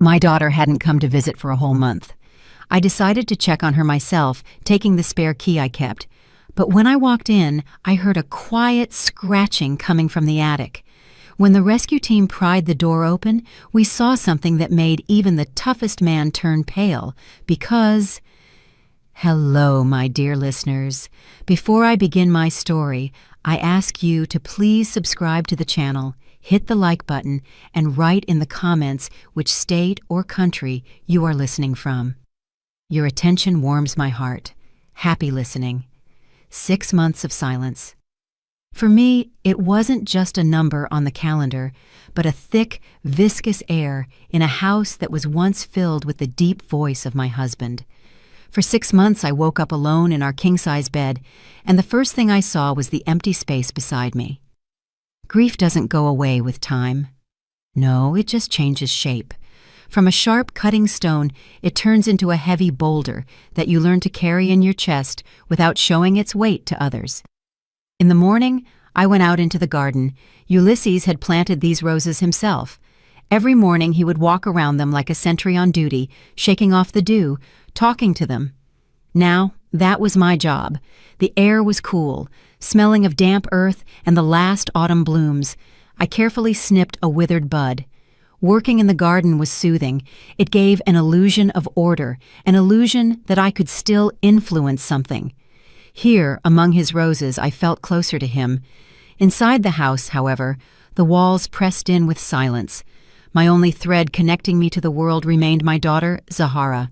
My daughter hadn't come to visit for a whole month. I decided to check on her myself, taking the spare key I kept. But when I walked in, I heard a quiet scratching coming from the attic. When the rescue team pried the door open, we saw something that made even the toughest man turn pale, because... Hello, my dear listeners. Before I begin my story, I ask you to please subscribe to the channel, hit the like button, and write in the comments which state or country you are listening from. Your attention warms my heart. Happy listening. 6 months of silence. For me, it wasn't just a number on the calendar, but a thick, viscous air in a house that was once filled with the deep voice of my husband. For 6 months, I woke up alone in our king-size bed, and the first thing I saw was the empty space beside me. Grief doesn't go away with time. No, it just changes shape. From a sharp, cutting stone, it turns into a heavy boulder that you learn to carry in your chest without showing its weight to others. In the morning, I went out into the garden. Ulysses had planted these roses himself. Every morning he would walk around them like a sentry on duty, shaking off the dew, talking to them. Now, that was my job. The air was cool, smelling of damp earth and the last autumn blooms. I carefully snipped a withered bud. Working in the garden was soothing. It gave an illusion of order, an illusion that I could still influence something. Here, among his roses, I felt closer to him. Inside the house, however, the walls pressed in with silence. My only thread connecting me to the world remained my daughter, Zahara.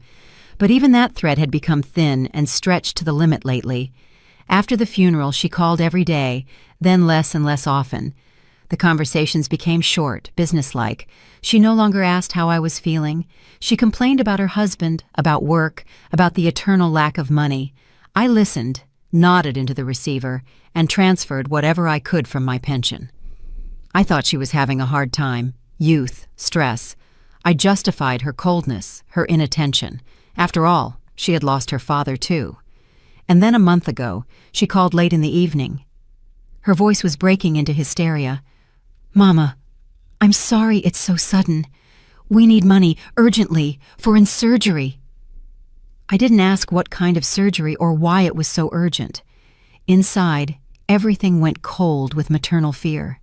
But even that thread had become thin and stretched to the limit lately. After the funeral, she called every day, then less and less often. The conversations became short, businesslike. She no longer asked how I was feeling. She complained about her husband, about work, about the eternal lack of money. I listened, nodded into the receiver, and transferred whatever I could from my pension. I thought she was having a hard time. Youth, stress. I justified her coldness, her inattention. After all, she had lost her father too. And then a month ago, she called late in the evening. Her voice was breaking into hysteria. "Mama, I'm sorry it's so sudden. We need money, urgently, for in surgery." I didn't ask what kind of surgery or why it was so urgent. Inside, everything went cold with maternal fear.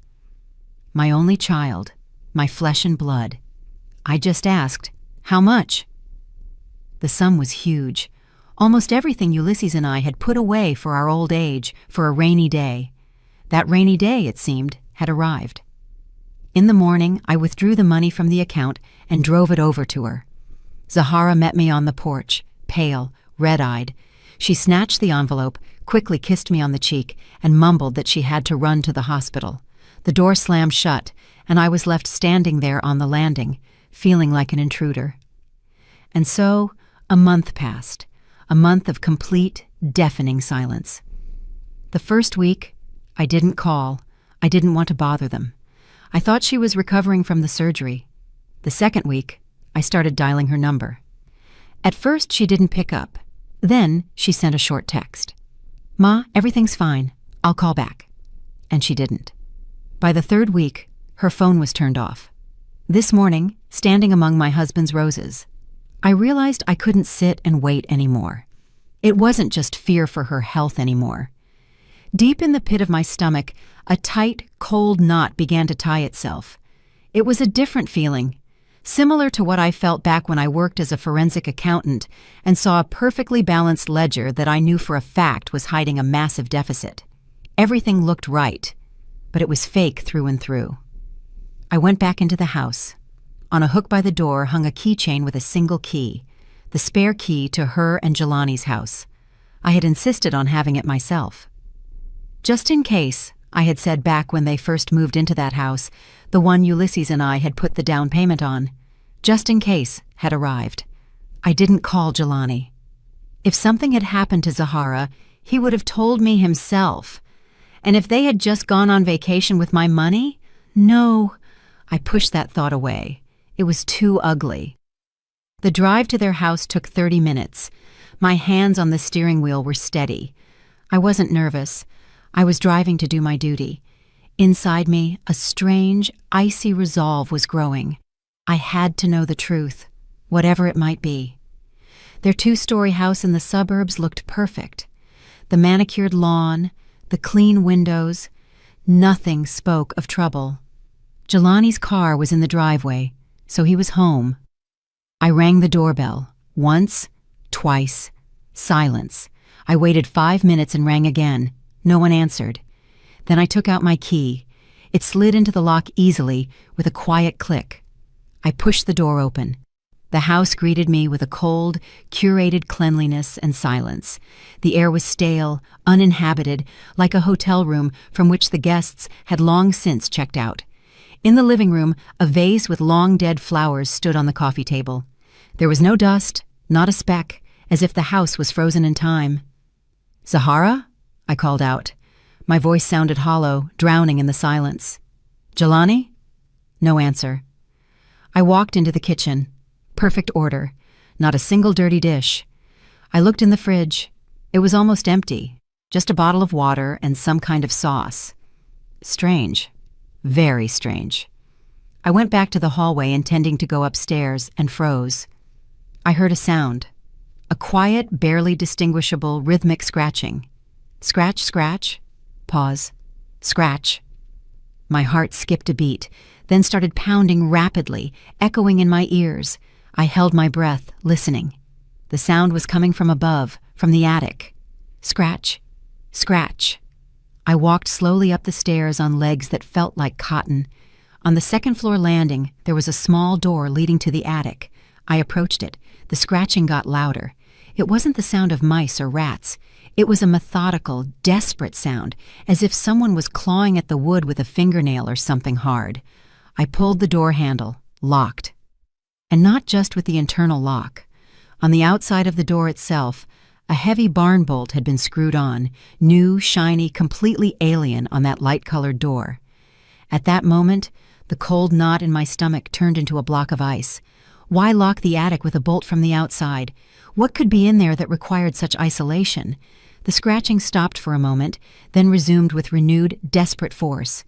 My only child, my flesh and blood. I just asked, "How much?" The sum was huge. Almost everything Ulysses and I had put away for our old age, for a rainy day. That rainy day, it seemed, had arrived. In the morning, I withdrew the money from the account and drove it over to her. Zahara met me on the porch, pale, red-eyed. She snatched the envelope, quickly kissed me on the cheek, and mumbled that she had to run to the hospital. The door slammed shut, and I was left standing there on the landing, feeling like an intruder. And so, a month passed, a month of complete, deafening silence. The first week, I didn't call. I didn't want to bother them. I thought she was recovering from the surgery. The second week, I started dialing her number. At first, she didn't pick up. Then, she sent a short text. "Ma, everything's fine. I'll call back." And she didn't. By the third week, her phone was turned off. This morning, standing among my husband's roses, I realized I couldn't sit and wait anymore. It wasn't just fear for her health anymore. Deep in the pit of my stomach, a tight, cold knot began to tie itself. It was a different feeling, similar to what I felt back when I worked as a forensic accountant and saw a perfectly balanced ledger that I knew for a fact was hiding a massive deficit. Everything looked right, but it was fake through and through. I went back into the house. On a hook by the door hung a keychain with a single key, the spare key to her and Jelani's house. I had insisted on having it myself. Just in case, I had said back when they first moved into that house, the one Ulysses and I had put the down payment on, just in case, had arrived. I didn't call Jelani. If something had happened to Zahara, he would have told me himself. And if they had just gone on vacation with my money? No. I pushed that thought away. It was too ugly. The drive to their house took 30 minutes. My hands on the steering wheel were steady. I wasn't nervous. I was driving to do my duty. Inside me, a strange, icy resolve was growing. I had to know the truth, whatever it might be. Their 2-story house in the suburbs looked perfect. The manicured lawn, the clean windows, nothing spoke of trouble. Jelani's car was in the driveway, so he was home. I rang the doorbell. Once, twice, silence. I waited 5 minutes and rang again. No one answered. Then I took out my key. It slid into the lock easily with a quiet click. I pushed the door open. The house greeted me with a cold, curated cleanliness and silence. The air was stale, uninhabited, like a hotel room from which the guests had long since checked out. In the living room, a vase with long-dead flowers stood on the coffee table. There was no dust, not a speck, as if the house was frozen in time. "Zahara?" I called out. My voice sounded hollow, drowning in the silence. "Jelani?" No answer. I walked into the kitchen. Perfect order. Not a single dirty dish. I looked in the fridge. It was almost empty. Just a bottle of water and some kind of sauce. Strange. Very strange. I went back to the hallway intending to go upstairs and froze. I heard a sound. A quiet, barely distinguishable, rhythmic scratching. Scratch, scratch. Pause. Scratch. My heart skipped a beat, then started pounding rapidly, echoing in my ears. I held my breath, listening. The sound was coming from above, from the attic. Scratch. Scratch. I walked slowly up the stairs on legs that felt like cotton. On the second-floor landing, there was a small door leading to the attic. I approached it. The scratching got louder. It wasn't the sound of mice or rats. It was a methodical, desperate sound, as if someone was clawing at the wood with a fingernail or something hard. I pulled the door handle, locked. And not just with the internal lock. On the outside of the door itself, a heavy barn bolt had been screwed on, new, shiny, completely alien on that light-colored door. At that moment, the cold knot in my stomach turned into a block of ice. Why lock the attic with a bolt from the outside? What could be in there that required such isolation? The scratching stopped for a moment, then resumed with renewed, desperate force.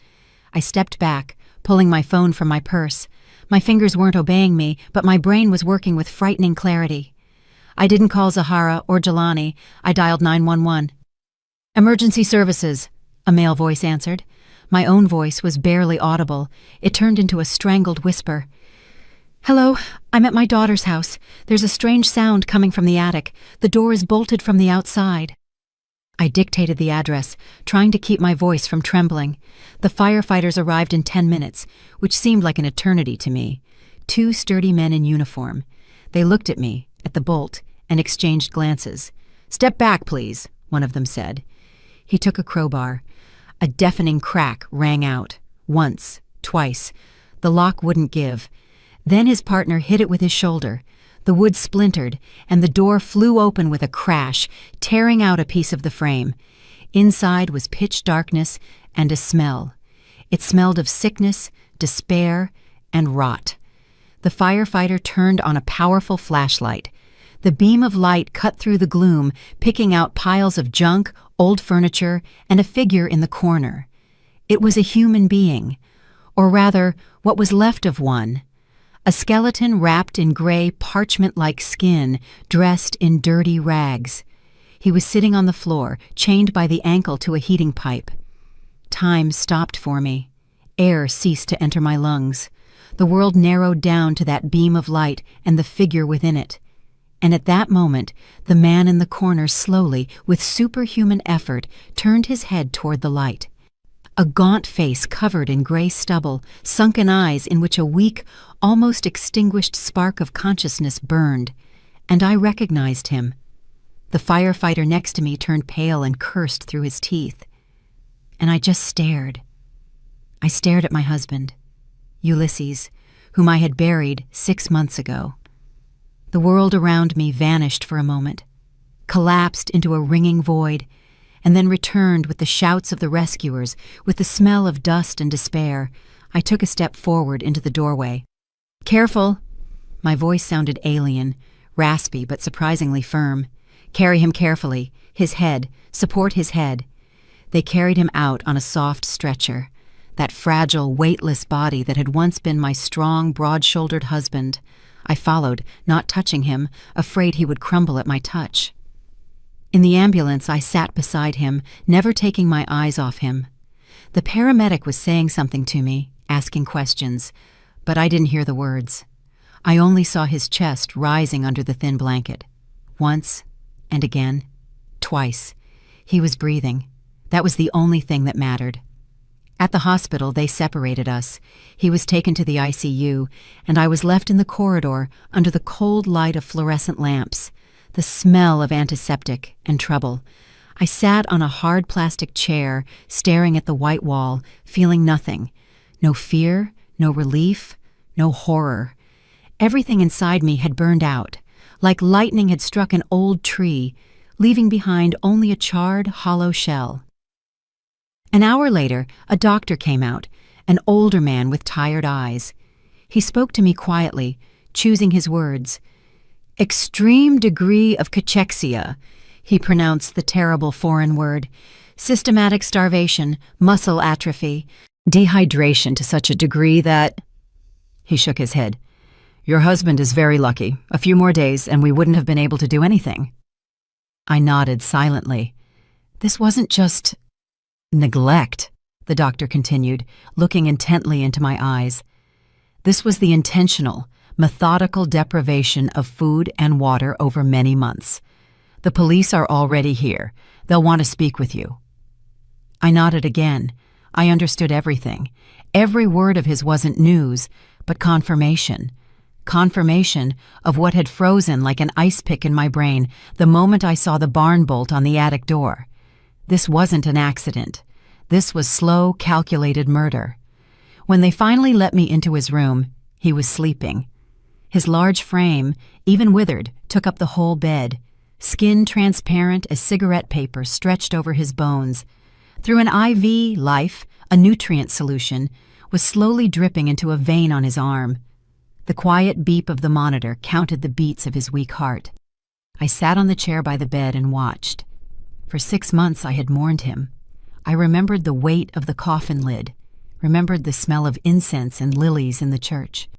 I stepped back, pulling my phone from my purse. My fingers weren't obeying me, but my brain was working with frightening clarity. I didn't call Zahara or Jelani. I dialed 911. "Emergency services," a male voice answered. My own voice was barely audible. It turned into a strangled whisper. "Hello, I'm at my daughter's house. There's a strange sound coming from the attic. The door is bolted from the outside." I dictated the address, trying to keep my voice from trembling. The firefighters arrived in 10 minutes, which seemed like an eternity to me. 2 sturdy men in uniform. They looked at me, at the bolt, and exchanged glances. "Step back, please," one of them said. He took a crowbar. A deafening crack rang out. Once, twice. The lock wouldn't give. Then his partner hit it with his shoulder. The wood splintered, and the door flew open with a crash, tearing out a piece of the frame. Inside was pitch darkness and a smell. It smelled of sickness, despair, and rot. The firefighter turned on a powerful flashlight. The beam of light cut through the gloom, picking out piles of junk, old furniture, and a figure in the corner. It was a human being, or rather, what was left of one. A skeleton wrapped in gray, parchment-like skin, dressed in dirty rags. He was sitting on the floor, chained by the ankle to a heating pipe. Time stopped for me. Air ceased to enter my lungs. The world narrowed down to that beam of light and the figure within it. And at that moment, the man in the corner slowly, with superhuman effort, turned his head toward the light. A gaunt face covered in gray stubble, sunken eyes in which a weak, almost extinguished spark of consciousness burned, and I recognized him. The firefighter next to me turned pale and cursed through his teeth. And I just stared. I stared at my husband, Ulysses, whom I had buried 6 months ago. The world around me vanished for a moment, collapsed into a ringing void, and then returned with the shouts of the rescuers, with the smell of dust and despair. I took a step forward into the doorway. "Careful!" My voice sounded alien, raspy but surprisingly firm. "Carry him carefully. His head. Support his head." They carried him out on a soft stretcher. that fragile, weightless body that had once been my strong, broad-shouldered husband. I followed, not touching him, afraid he would crumble at my touch. In the ambulance, I sat beside him, never taking my eyes off him. The paramedic was saying something to me, asking questions, but I didn't hear the words. I only saw his chest rising under the thin blanket. Once, and again, twice. He was breathing. That was the only thing that mattered. At the hospital, they separated us. He was taken to the ICU, and I was left in the corridor under the cold light of fluorescent lamps, the smell of antiseptic and trouble. I sat on a hard plastic chair, staring at the white wall, feeling nothing. No fear, no relief, no horror. Everything inside me had burned out, like lightning had struck an old tree, leaving behind only a charred, hollow shell. An hour later, a doctor came out, an older man with tired eyes. He spoke to me quietly, choosing his words. "Extreme degree of cachexia," he pronounced the terrible foreign word. "Systematic starvation, muscle atrophy, dehydration to such a degree that—" He shook his head. "Your husband is very lucky. A few more days and we wouldn't have been able to do anything." I nodded silently. This wasn't just neglect, the doctor continued, looking intently into my eyes. This was the intentional, methodical deprivation of food and water over many months. The police are already here. They'll want to speak with you. I nodded again. I understood everything. Every word of his wasn't news, but confirmation. Confirmation of what had frozen like an ice pick in my brain the moment I saw the barn bolt on the attic door. This wasn't an accident. This was slow, calculated murder. When they finally let me into his room, he was sleeping. His large frame, even withered, took up the whole bed. Skin transparent as cigarette paper stretched over his bones. Through an IV, life, a nutrient solution, was slowly dripping into a vein on his arm. The quiet beep of the monitor counted the beats of his weak heart. I sat on the chair by the bed and watched. For 6 months I had mourned him. I remembered the weight of the coffin lid, remembered the smell of incense and lilies in the church.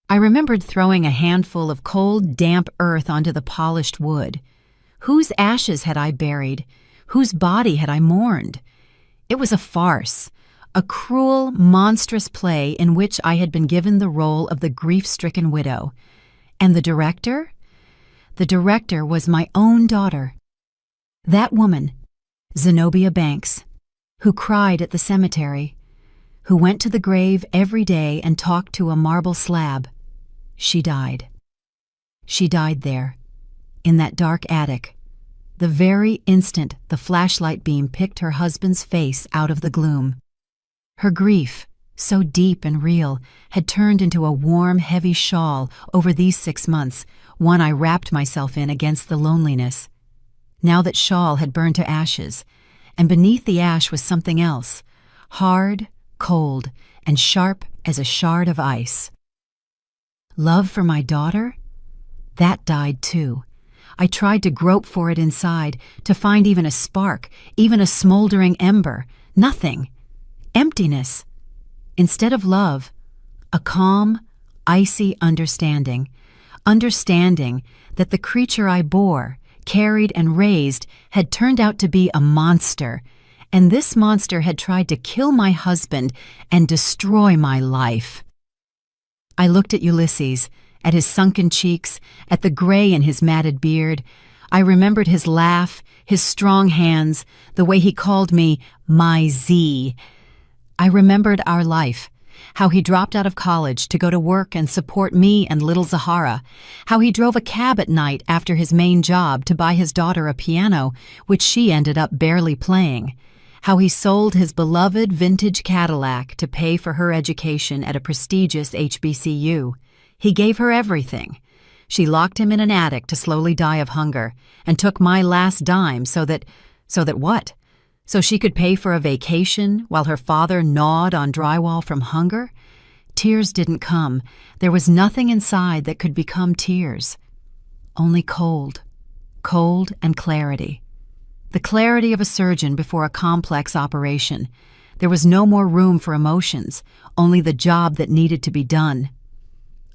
I remembered throwing a handful of cold, damp earth onto the polished wood. Whose ashes had I buried? Whose body had I mourned? It was a farce, a cruel, monstrous play in which I had been given the role of the grief-stricken widow. And the director? The director was my own daughter. That woman, Zenobia Banks, who cried at the cemetery, who went to the grave every day and talked to a marble slab. She died. She died there, in that dark attic, the very instant the flashlight beam picked her husband's face out of the gloom. Her grief, so deep and real, had turned into a warm, heavy shawl over these 6 months, one I wrapped myself in against the loneliness. Now that shawl had burned to ashes, and beneath the ash was something else, hard, cold, and sharp as a shard of ice. Love for my daughter? That died too. I tried to grope for it inside, to find even a spark, even a smoldering ember. Nothing. Emptiness. Instead of love, a calm, icy understanding. Understanding that the creature I bore, carried and raised, had turned out to be a monster, and this monster had tried to kill my husband and destroy my life. I looked at Ulysses, at his sunken cheeks, at the gray in his matted beard. I remembered his laugh, his strong hands, the way he called me my Z. I remembered our life, how he dropped out of college to go to work and support me and little Zahara, how he drove a cab at night after his main job to buy his daughter a piano, which she ended up barely playing, how he sold his beloved vintage Cadillac to pay for her education at a prestigious HBCU. He gave her everything. She locked him in an attic to slowly die of hunger, and took my last dime so that what? So she could pay for a vacation while her father gnawed on drywall from hunger? Tears didn't come. There was nothing inside that could become tears. Only cold. Cold and clarity. The clarity of a surgeon before a complex operation. There was no more room for emotions, only the job that needed to be done.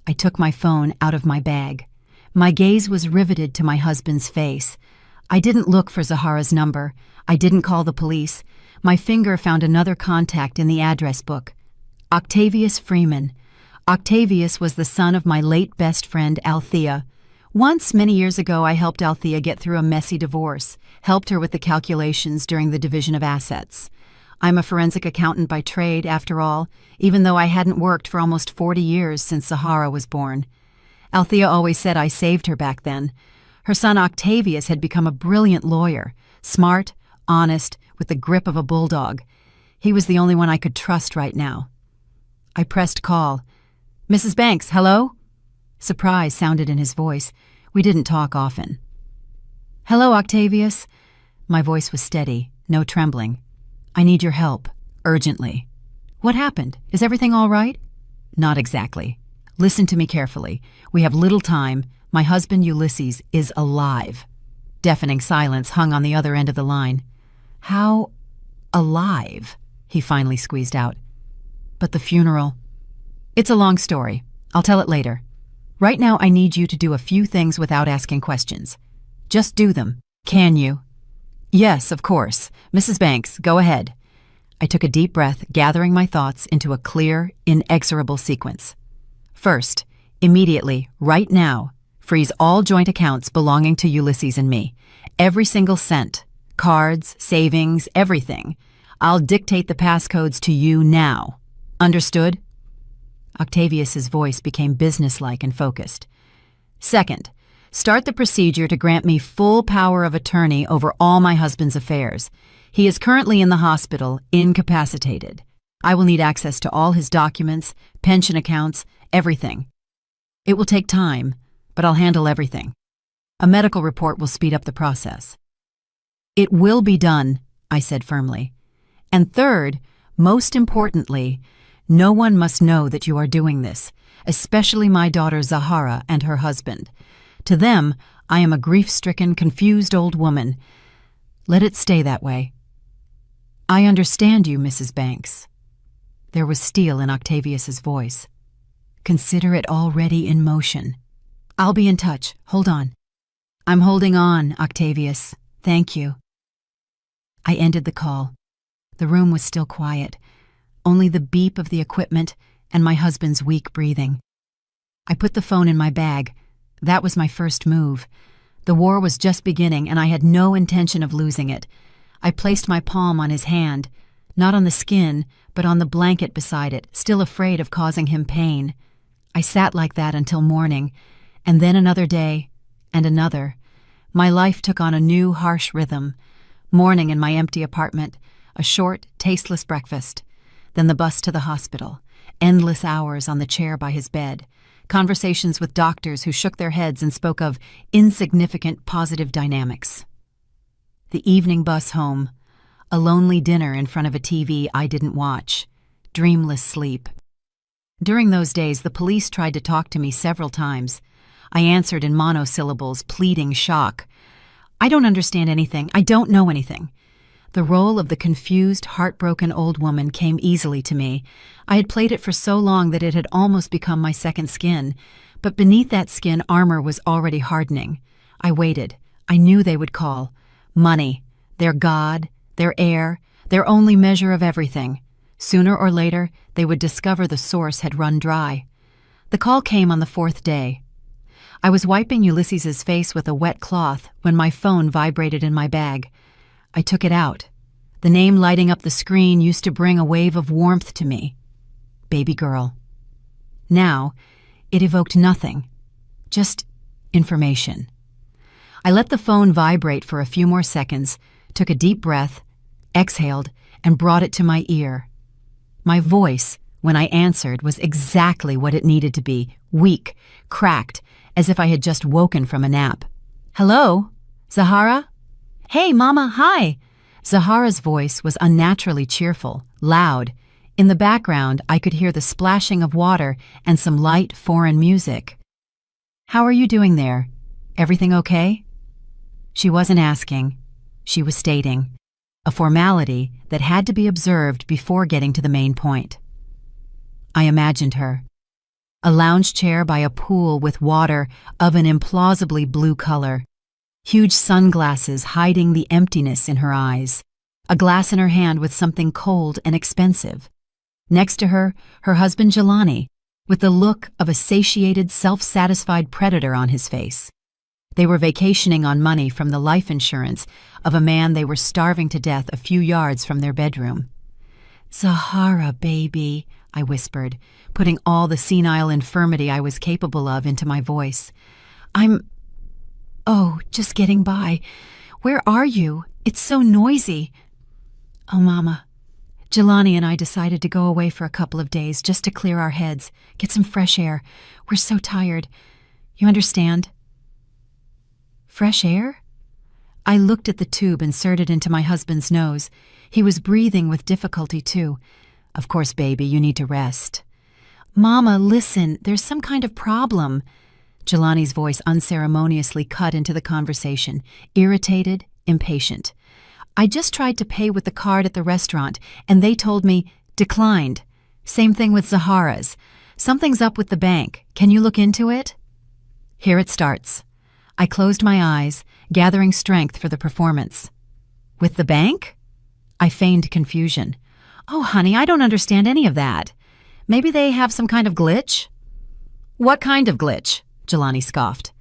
I took my phone out of my bag. My gaze was riveted to my husband's face. I didn't look for Zahara's number. I didn't call the police. My finger found another contact in the address book. Octavius Freeman. Octavius was the son of my late best friend, Althea. Once, many years ago, I helped Althea get through a messy divorce, helped her with the calculations during the division of assets. I'm a forensic accountant by trade, after all, even though I hadn't worked for almost 40 years since Zahara was born. Althea always said I saved her back then. Her son Octavius had become a brilliant lawyer, smart, honest, with the grip of a bulldog. He was the only one I could trust right now. I pressed call. "Mrs. Banks, hello?" Surprise sounded in his voice. We didn't talk often. "Hello, Octavius." My voice was steady, no trembling. "I need your help, urgently." "What happened? Is everything all right?" "Not exactly. Listen to me carefully. We have little time. My husband Ulysses is alive." Deafening silence hung on the other end of the line. "How alive?" he finally squeezed out. "But the funeral." "It's a long story. I'll tell it later. Right now I need you to do a few things without asking questions. Just do them. Can you?" "Yes, of course. Mrs. Banks, go ahead." I took a deep breath, gathering my thoughts into a clear, inexorable sequence. First, immediately, right now, freeze all joint accounts belonging to Ulysses and me. Every single cent. Cards, savings, everything. I'll dictate the passcodes to you now. Understood? Octavius's voice became businesslike and focused. Second, start the procedure to grant me full power of attorney over all my husband's affairs. He is currently in the hospital, incapacitated. I will need access to all his documents, pension accounts, everything. It will take time, but I'll handle everything. A medical report will speed up the process. "It will be done," I said firmly. "And third, most importantly, no one must know that you are doing this, especially my daughter Zahara and her husband. To them, I am a grief-stricken, confused old woman. Let it stay that way." "I understand you, Mrs. Banks." There was steel in Octavius's voice. "Consider it already in motion. I'll be in touch. Hold on." "I'm holding on, Octavius. Thank you." I ended the call. The room was still quiet, only the beep of the equipment and my husband's weak breathing. I put the phone in my bag. That was my first move. The war was just beginning, and I had no intention of losing it. I placed my palm on his hand, not on the skin, but on the blanket beside it, still afraid of causing him pain. I sat like that until morning, and then another day, and another. My life took on a new, harsh rhythm. Morning in my empty apartment, a short, tasteless breakfast, then the bus to the hospital, endless hours on the chair by his bed, conversations with doctors who shook their heads and spoke of insignificant positive dynamics. The evening bus home, a lonely dinner in front of a TV I didn't watch, dreamless sleep. During those days, the police tried to talk to me several times. I answered in monosyllables, pleading shock. "I don't understand anything. I don't know anything." The role of the confused, heartbroken old woman came easily to me. I had played it for so long that it had almost become my second skin. But beneath that skin, armor was already hardening. I waited. I knew they would call. Money, their god, their heir, their only measure of everything. Sooner or later, they would discover the source had run dry. The call came on the fourth day. I was wiping Ulysses's face with a wet cloth when my phone vibrated in my bag. I took it out. The name lighting up the screen used to bring a wave of warmth to me. Baby girl. Now, it evoked nothing. Just information. I let the phone vibrate for a few more seconds, took a deep breath, exhaled, and brought it to my ear. My voice, when I answered, was exactly what it needed to be, weak, cracked, as if I had just woken from a nap. "Hello? Zahara?" "Hey, Mama, hi!" Zahara's voice was unnaturally cheerful, loud. In the background, I could hear the splashing of water and some light foreign music. "How are you doing there? Everything okay?" She wasn't asking. She was stating. a formality that had to be observed before getting to the main point. I imagined her. A lounge chair by a pool with water of an implausibly blue color, huge sunglasses hiding the emptiness in her eyes, a glass in her hand with something cold and expensive. Next to her, her husband Jelani, with the look of a satiated, self-satisfied predator on his face. They were vacationing on money from the life insurance of a man they were starving to death a few yards from their bedroom. "Zahara, baby," I whispered, putting all the senile infirmity I was capable of into my voice. Just getting by. Where are you? It's so noisy." "Oh, Mama. Jelani and I decided to go away for a couple of days just to clear our heads, get some fresh air. We're so tired. You understand?" "Fresh air?" I looked at the tube inserted into my husband's nose. He was breathing with difficulty, too. "Of course, baby, you need to rest." "Mama, listen, there's some kind of problem." Jelani's voice unceremoniously cut into the conversation, irritated, impatient. "I just tried to pay with the card at the restaurant, and they told me, declined. Same thing with Zahara's. Something's up with the bank. Can you look into it?" Here it starts. I closed my eyes, gathering strength for the performance. "With the bank?" I feigned confusion. "Oh, honey, I don't understand any of that. Maybe they have some kind of glitch?" "What kind of glitch?" Jelani scoffed.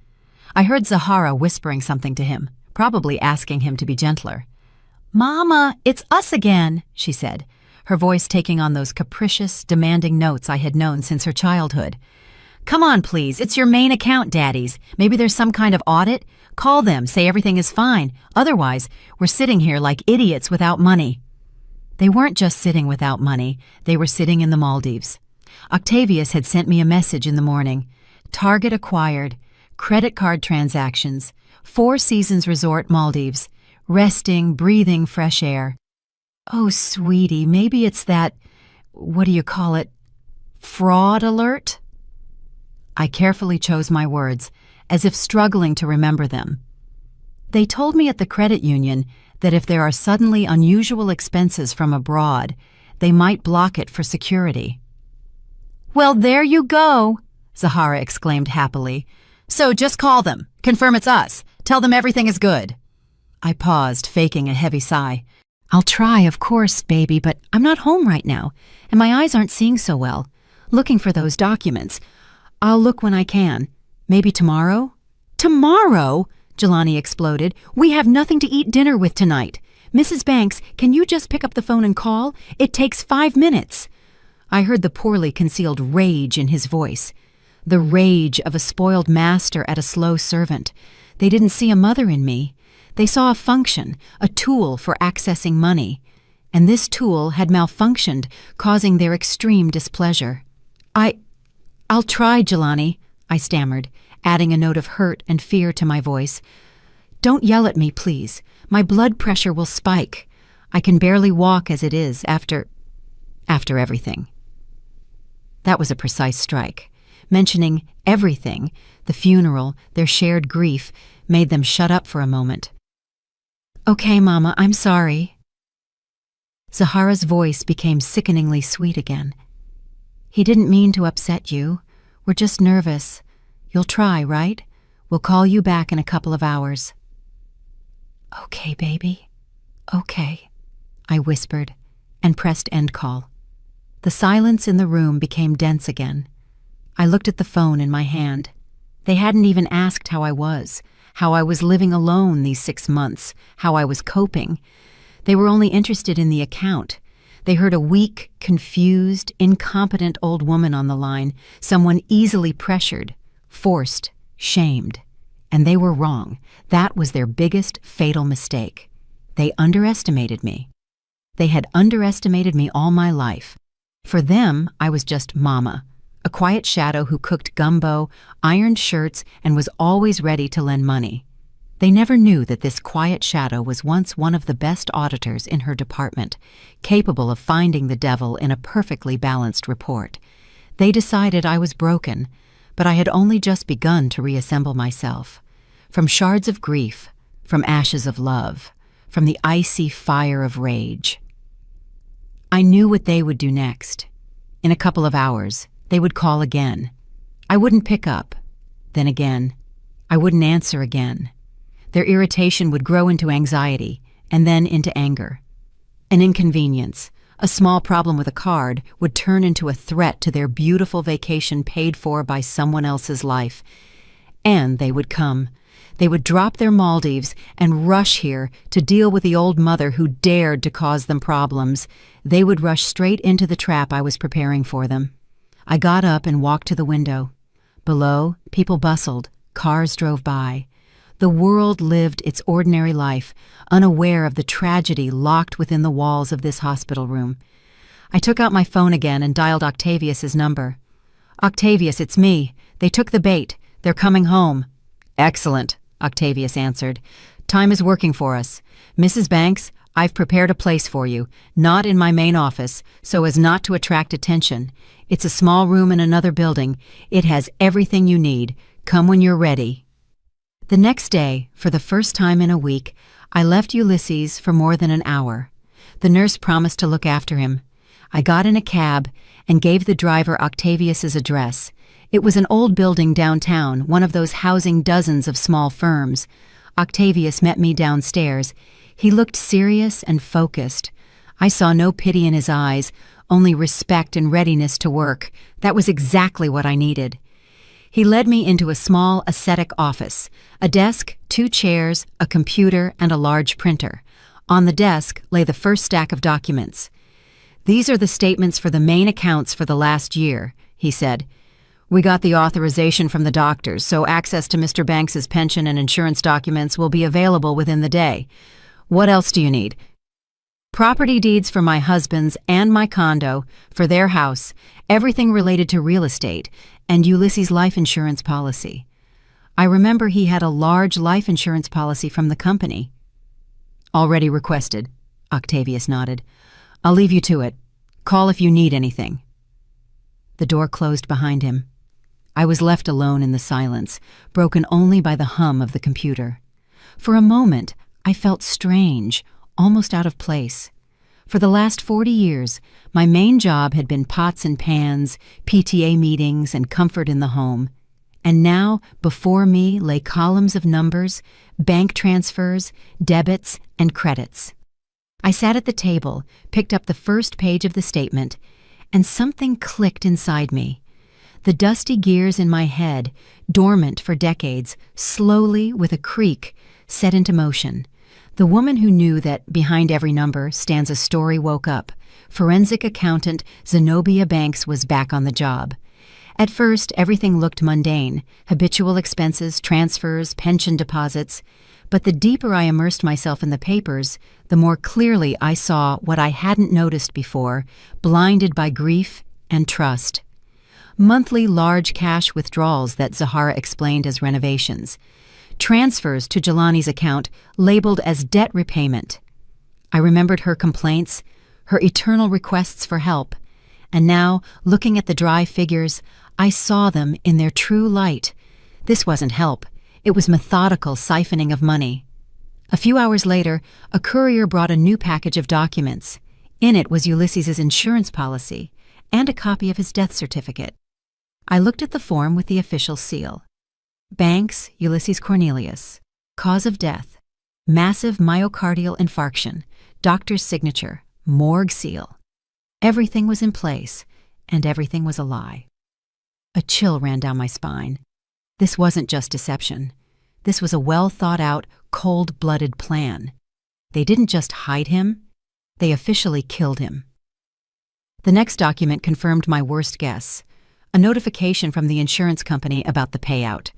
I heard Zahara whispering something to him, probably asking him to be gentler. "Mama, it's us again," she said, her voice taking on those capricious, demanding notes I had known since her childhood. "Come on, please. It's your main account, daddies. Maybe there's some kind of audit. Call them, say everything is fine. Otherwise, we're sitting here like idiots without money." They weren't just sitting without money. They were sitting in the Maldives. Octavius had sent me a message in the morning. Target acquired. Credit card transactions. 4 Seasons Resort Maldives. Resting, breathing fresh air. "Oh, sweetie, maybe it's that, what do you call it, fraud alert?" I carefully chose my words, as if struggling to remember them. "They told me at the credit union that if there are suddenly unusual expenses from abroad, they might block it for security." "Well, there you go," Zahara exclaimed happily. "So just call them. Confirm it's us. Tell them everything is good." I paused, faking a heavy sigh. "I'll try, of course, baby, but I'm not home right now, and my eyes aren't seeing so well. Looking for those documents. I'll look when I can. Maybe tomorrow?" "Tomorrow?" Jelani exploded. "We have nothing to eat dinner with tonight. Mrs. Banks, can you just pick up the phone and call? It takes 5 minutes." I heard the poorly concealed rage in his voice. The rage of a spoiled master at a slow servant. They didn't see a mother in me. They saw a function, a tool for accessing money. And this tool had malfunctioned, causing their extreme displeasure. I'll try, Jelani," I stammered, adding a note of hurt and fear to my voice. "Don't yell at me, please. My blood pressure will spike. I can barely walk as it is after everything." That was a precise strike. Mentioning everything, the funeral, their shared grief, made them shut up for a moment. "Okay, Mama, I'm sorry." Zahara's voice became sickeningly sweet again. "He didn't mean to upset you. We're just nervous. You'll try, right? We'll call you back in a couple of hours." "Okay, baby. Okay," I whispered and pressed end call. The silence in the room became dense again. I looked at the phone in my hand. They hadn't even asked how I was living alone these 6 months, how I was coping. They were only interested in the account. They heard a weak, confused, incompetent old woman on the line, someone easily pressured, forced, shamed. And they were wrong. That was their biggest, fatal mistake. They underestimated me. They had underestimated me all my life. For them, I was just Mama, a quiet shadow who cooked gumbo, ironed shirts, and was always ready to lend money. They never knew that this quiet shadow was once one of the best auditors in her department, capable of finding the devil in a perfectly balanced report. They decided I was broken, but I had only just begun to reassemble myself. From shards of grief, from ashes of love, from the icy fire of rage. I knew what they would do next. In a couple of hours, they would call again. I wouldn't pick up. Then again, I wouldn't answer again. Their irritation would grow into anxiety, and then into anger. An inconvenience, a small problem with a card, would turn into a threat to their beautiful vacation paid for by someone else's life. And they would come. They would drop their Maldives and rush here to deal with the old mother who dared to cause them problems. They would rush straight into the trap I was preparing for them. I got up and walked to the window. Below, people bustled, cars drove by. The world lived its ordinary life, unaware of the tragedy locked within the walls of this hospital room. I took out my phone again and dialed Octavius's number. "Octavius, it's me. They took the bait. They're coming home." "Excellent," Octavius answered. "Time is working for us. Mrs. Banks, I've prepared a place for you, not in my main office, so as not to attract attention. It's a small room in another building. It has everything you need. Come when you're ready." The next day, for the first time in a week, I left Ulysses for more than an hour. The nurse promised to look after him. I got in a cab and gave the driver Octavius's address. It was an old building downtown, one of those housing dozens of small firms. Octavius met me downstairs. He looked serious and focused. I saw no pity in his eyes, only respect and readiness to work. That was exactly what I needed. He led me into a small, ascetic office, a desk, 2 chairs, a computer, and a large printer. On the desk lay the first stack of documents. "These are the statements for the main accounts for the last year," he said. "We got the authorization from the doctors, so access to Mr. Banks's pension and insurance documents will be available within the day. What else do you need?" "Property deeds for my husband's and my condo, for their house, everything related to real estate, and Ulysses' life insurance policy." I remember he had a large life insurance policy from the company. "Already requested," Octavius nodded. "I'll leave you to it. Call if you need anything." The door closed behind him. I was left alone in the silence, broken only by the hum of the computer. For a moment, I felt strange, almost out of place. For the last 40 years, my main job had been pots and pans, PTA meetings, and comfort in the home. And now, before me lay columns of numbers, bank transfers, debits, and credits. I sat at the table, picked up the first page of the statement, and something clicked inside me. The dusty gears in my head, dormant for decades, slowly, with a creak, set into motion. The woman who knew that behind every number stands a story woke up. Forensic accountant Zenobia Banks was back on the job. At first, everything looked mundane: habitual expenses, transfers, pension deposits. But the deeper I immersed myself in the papers, the more clearly I saw what I hadn't noticed before, blinded by grief and trust. Monthly large cash withdrawals that Zahara explained as renovations. Transfers to Jelani's account labeled as debt repayment. I remembered her complaints, her eternal requests for help, and now, looking at the dry figures, I saw them in their true light. This wasn't help. It was methodical siphoning of money. A few hours later, a courier brought a new package of documents. In it was Ulysses' insurance policy and a copy of his death certificate. I looked at the form with the official seal. Banks, Ulysses Cornelius. Cause of death: massive myocardial infarction. Doctor's signature. Morgue seal. Everything was in place, and everything was a lie. A chill ran down my spine. This wasn't just deception. This was a well-thought-out, cold-blooded plan. They didn't just hide him, they officially killed him. The next document confirmed my worst guess: a notification from the insurance company about the payout.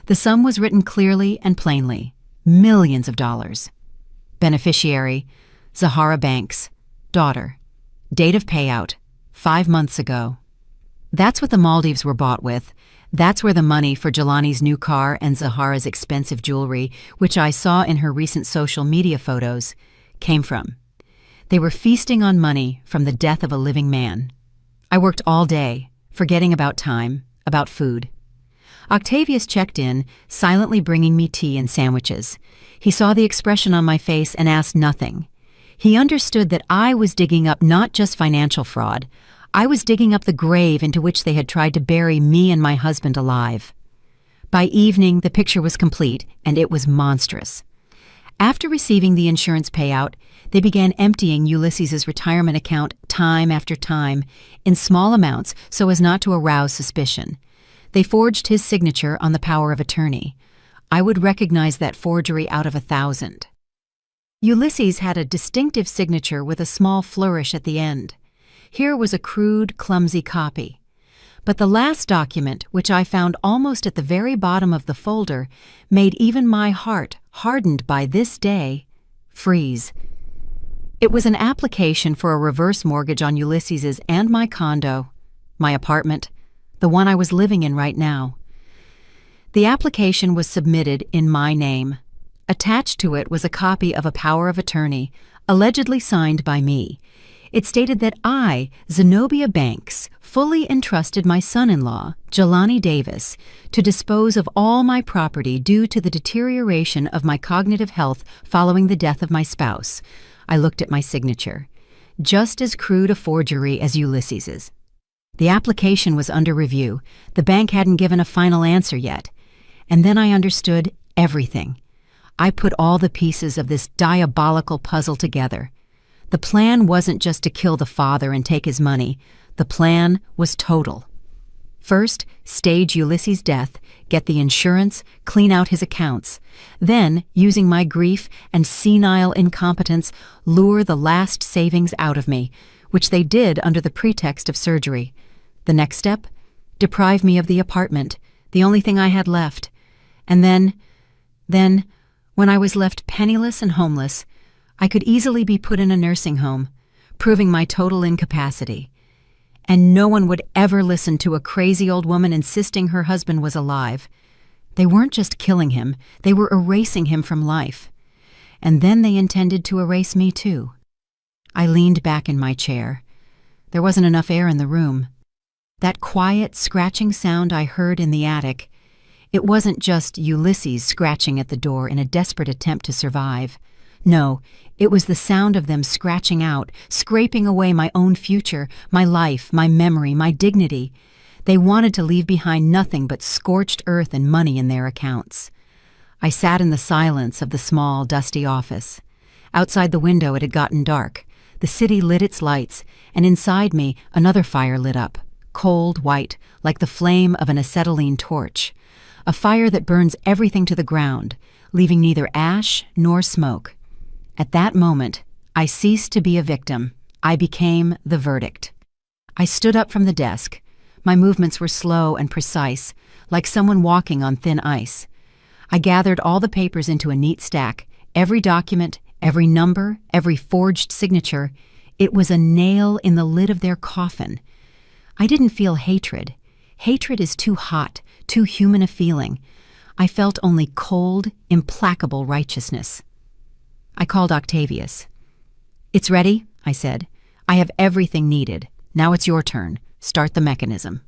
The sum was written clearly and plainly: millions of dollars. Beneficiary: Zahara Banks. Daughter. Date of payout: 5 months ago. That's what the Maldives were bought with. That's where the money for Jelani's new car and Zahara's expensive jewelry, which I saw in her recent social media photos, came from. They were feasting on money from the death of a living man. I worked all day, forgetting about time, about food. Octavius checked in, silently bringing me tea and sandwiches. He saw the expression on my face and asked nothing. He understood that I was digging up not just financial fraud. I was digging up the grave into which they had tried to bury me and my husband alive. By evening, the picture was complete, and it was monstrous. After receiving the insurance payout, they began emptying Ulysses's retirement account time after time, in small amounts so as not to arouse suspicion. They forged his signature on the power of attorney. I would recognize that forgery out of 1,000. Ulysses had a distinctive signature with a small flourish at the end. Here was a crude, clumsy copy. But the last document, which I found almost at the very bottom of the folder, made even my heart, hardened by this day, freeze. It was an application for a reverse mortgage on Ulysses's and my condo, my apartment, the one I was living in right now. The application was submitted in my name. Attached to it was a copy of a power of attorney, allegedly signed by me. It stated that I, Zenobia Banks, fully entrusted my son-in-law, Jelani Davis, to dispose of all my property due to the deterioration of my cognitive health following the death of my spouse. I looked at my signature. Just as crude a forgery as Ulysses's. The application was under review. The bank hadn't given a final answer yet. And then I understood everything. I put all the pieces of this diabolical puzzle together. The plan wasn't just to kill the father and take his money. The plan was total. First, stage Ulysses' death, get the insurance, clean out his accounts. Then, using my grief and senile incompetence, lure the last savings out of me, which they did under the pretext of surgery. The next step? Deprive me of the apartment, the only thing I had left. And then, when I was left penniless and homeless, I could easily be put in a nursing home, proving my total incapacity. And no one would ever listen to a crazy old woman insisting her husband was alive. They weren't just killing him, they were erasing him from life. And then they intended to erase me too. I leaned back in my chair. There wasn't enough air in the room. That quiet, scratching sound I heard in the attic, it wasn't just Ulysses scratching at the door in a desperate attempt to survive. No, it was the sound of them scratching out, scraping away my own future, my life, my memory, my dignity. They wanted to leave behind nothing but scorched earth and money in their accounts. I sat in the silence of the small, dusty office. Outside the window it had gotten dark. The city lit its lights, and inside me another fire lit up, cold white, like the flame of an acetylene torch. A fire that burns everything to the ground, leaving neither ash nor smoke. At that moment, I ceased to be a victim. I became the verdict. I stood up from the desk. My movements were slow and precise, like someone walking on thin ice. I gathered all the papers into a neat stack, every document, every number, every forged signature. It was a nail in the lid of their coffin. I didn't feel hatred. Hatred is too hot, too human a feeling. I felt only cold, implacable righteousness. I called Octavius. "It's ready," I said. "I have everything needed. Now it's your turn. Start the mechanism."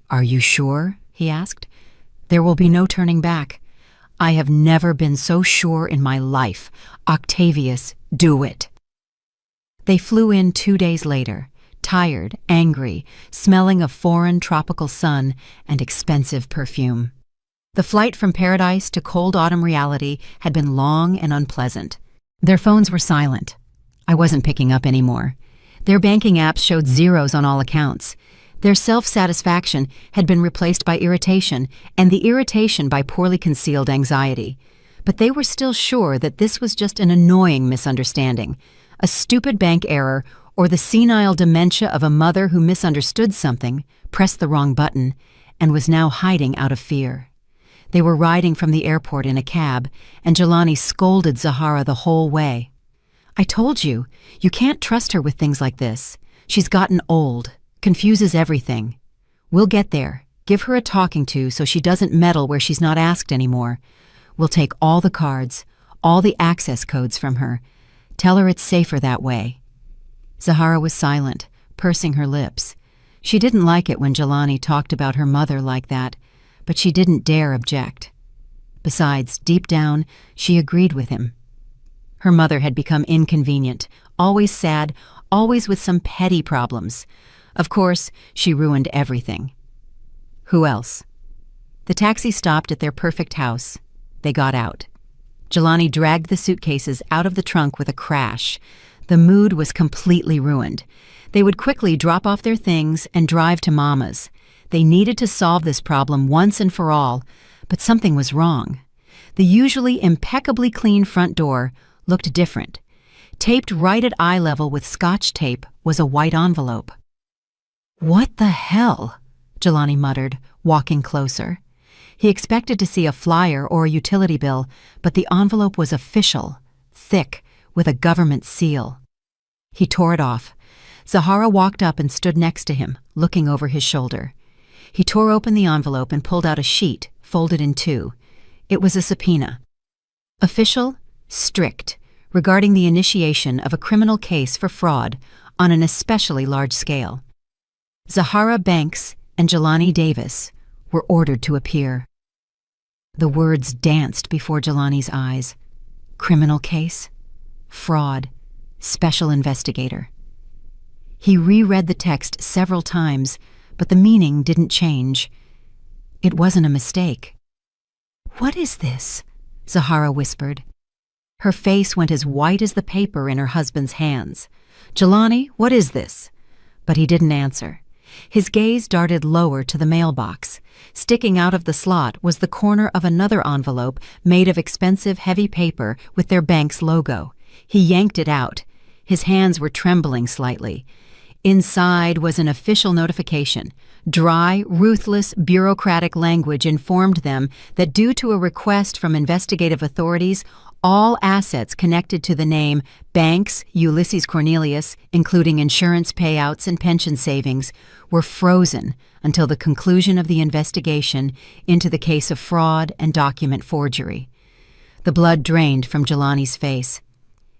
"Are you sure?" he asked. "There will be no turning back. I have never been so sure in my life. Octavius, do it." They flew in 2 days later, tired, angry, smelling of foreign tropical sun and expensive perfume. The flight from paradise to cold autumn reality had been long and unpleasant. Their phones were silent. I wasn't picking up anymore. Their banking apps showed zeros on all accounts. Their self-satisfaction had been replaced by irritation, and the irritation by poorly concealed anxiety. But they were still sure that this was just an annoying misunderstanding, a stupid bank error, or the senile dementia of a mother who misunderstood something, pressed the wrong button, and was now hiding out of fear. They were riding from the airport in a cab, and Jelani scolded Zahara the whole way. "I told you, you can't trust her with things like this. She's gotten old, confuses everything. We'll get there. Give her a talking to so she doesn't meddle where she's not asked anymore. We'll take all the cards, all the access codes from her. Tell her it's safer that way." Zahara was silent, pursing her lips. She didn't like it when Jelani talked about her mother like that, but she didn't dare object. Besides, deep down, she agreed with him. Her mother had become inconvenient, always sad, always with some petty problems. Of course, she ruined everything. Who else? The taxi stopped at their perfect house. They got out. Jelani dragged the suitcases out of the trunk with a crash. The mood was completely ruined. They would quickly drop off their things and drive to Mama's. They needed to solve this problem once and for all, but something was wrong. The usually impeccably clean front door looked different. Taped right at eye level with Scotch tape was a white envelope. "What the hell?" Jelani muttered, walking closer. He expected to see a flyer or a utility bill, but the envelope was official, thick, with a government seal. He tore it off. Zahara walked up and stood next to him, looking over his shoulder. He tore open the envelope and pulled out a sheet, folded in two. It was a subpoena. Official, strict, regarding the initiation of a criminal case for fraud on an especially large scale. Zahara Banks and Jelani Davis were ordered to appear. The words danced before Jelani's eyes. Criminal case, fraud, special investigator. He reread the text several times, but the meaning didn't change. It wasn't a mistake. "What is this?" Zahara whispered. Her face went as white as the paper in her husband's hands. "Jelani, what is this?" But he didn't answer. His gaze darted lower to the mailbox. Sticking out of the slot was the corner of another envelope made of expensive heavy paper with their bank's logo. He yanked it out. His hands were trembling slightly. Inside was an official notification. Dry, ruthless, bureaucratic language informed them that due to a request from investigative authorities, all assets connected to the name Banks Ulysses Cornelius, including insurance payouts and pension savings, were frozen until the conclusion of the investigation into the case of fraud and document forgery. The blood drained from Jelani's face.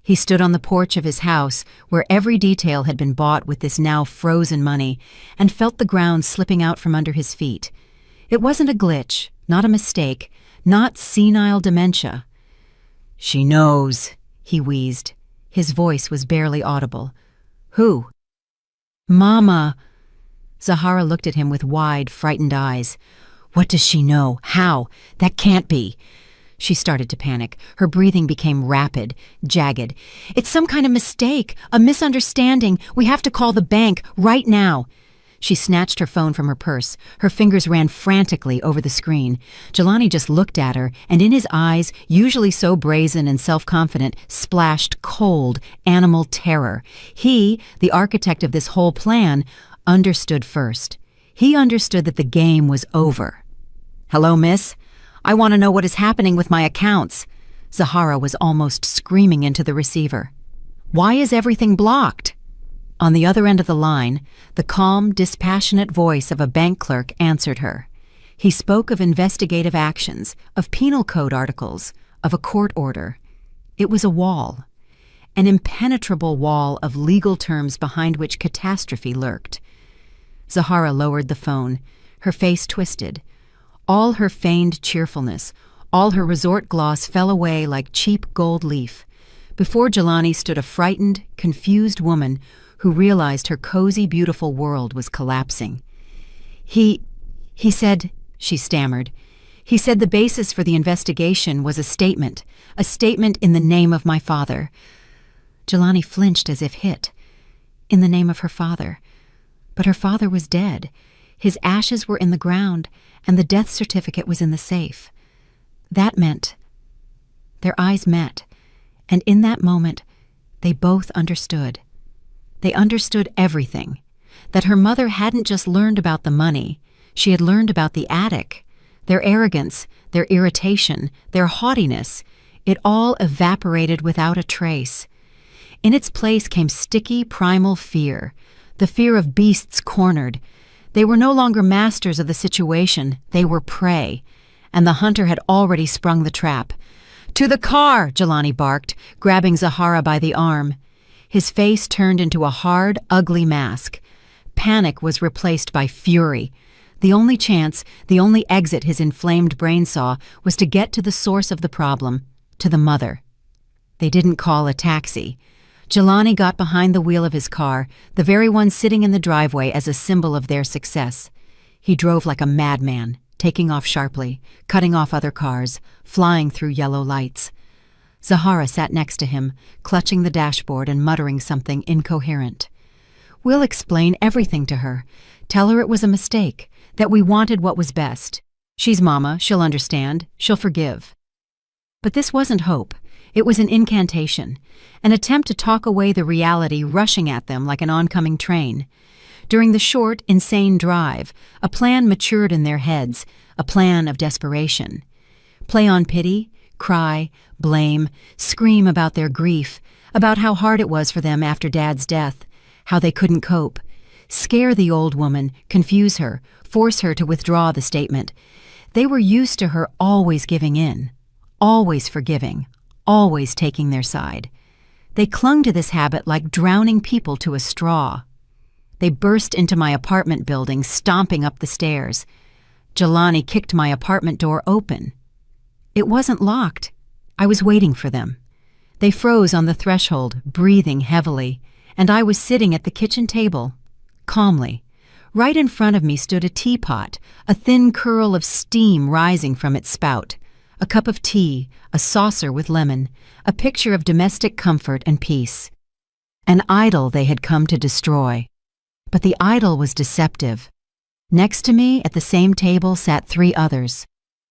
He stood on the porch of his house, where every detail had been bought with this now frozen money, and felt the ground slipping out from under his feet. It wasn't a glitch, not a mistake, not senile dementia. "She knows," he wheezed. His voice was barely audible. "Who?" "Mama." Zahara looked at him with wide, frightened eyes. "What does she know? How? That can't be." She started to panic. Her breathing became rapid, jagged. "It's some kind of mistake, a misunderstanding. We have to call the bank right now." She snatched her phone from her purse. Her fingers ran frantically over the screen. Jelani just looked at her, and in his eyes, usually so brazen and self-confident, splashed cold, animal terror. He, the architect of this whole plan, understood first. He understood that the game was over. "Hello, miss? I want to know what is happening with my accounts." Zahara was almost screaming into the receiver. "Why is everything blocked?" On the other end of the line, the calm, dispassionate voice of a bank clerk answered her. He spoke of investigative actions, of penal code articles, of a court order. It was a wall, an impenetrable wall of legal terms behind which catastrophe lurked. Zahara lowered the phone, her face twisted. All her feigned cheerfulness, all her resort gloss fell away like cheap gold leaf. Before Jelani stood a frightened, confused woman who realized her cozy, beautiful world was collapsing. He said, she stammered, he said the basis for the investigation was a statement in the name of my father. Jelani flinched as if hit. In the name of her father. But her father was dead. His ashes were in the ground, and the death certificate was in the safe. That meant... Their eyes met, and in that moment, they both understood. They understood everything. That her mother hadn't just learned about the money, she had learned about the attic. Their arrogance, their irritation, their haughtiness, it all evaporated without a trace. In its place came sticky, primal fear, the fear of beasts cornered. They were no longer masters of the situation, they were prey, and the hunter had already sprung the trap. "To the car!" Jelani barked, grabbing Zahara by the arm. His face turned into a hard, ugly mask. Panic was replaced by fury. The only chance, the only exit his inflamed brain saw was to get to the source of the problem, to the mother. They didn't call a taxi. Jelani got behind the wheel of his car, the very one sitting in the driveway as a symbol of their success. He drove like a madman, taking off sharply, cutting off other cars, flying through yellow lights. Zahara sat next to him, clutching the dashboard and muttering something incoherent. "We'll explain everything to her. Tell her it was a mistake, that we wanted what was best. She's Mama, she'll understand, she'll forgive." But this wasn't hope. It was an incantation, an attempt to talk away the reality rushing at them like an oncoming train. During the short, insane drive, a plan matured in their heads, a plan of desperation. Play on pity, cry, blame, scream about their grief, about how hard it was for them after Dad's death, how they couldn't cope. Scare the old woman, confuse her, force her to withdraw the statement. They were used to her always giving in, always forgiving, always taking their side. They clung to this habit like drowning people to a straw. They burst into my apartment building, stomping up the stairs. Jelani kicked my apartment door open. It wasn't locked. I was waiting for them. They froze on the threshold, breathing heavily, and I was sitting at the kitchen table, calmly. Right in front of me stood a teapot, a thin curl of steam rising from its spout, a cup of tea, a saucer with lemon, a picture of domestic comfort and peace. An idol they had come to destroy. But the idol was deceptive. Next to me, at the same table, sat 3 others.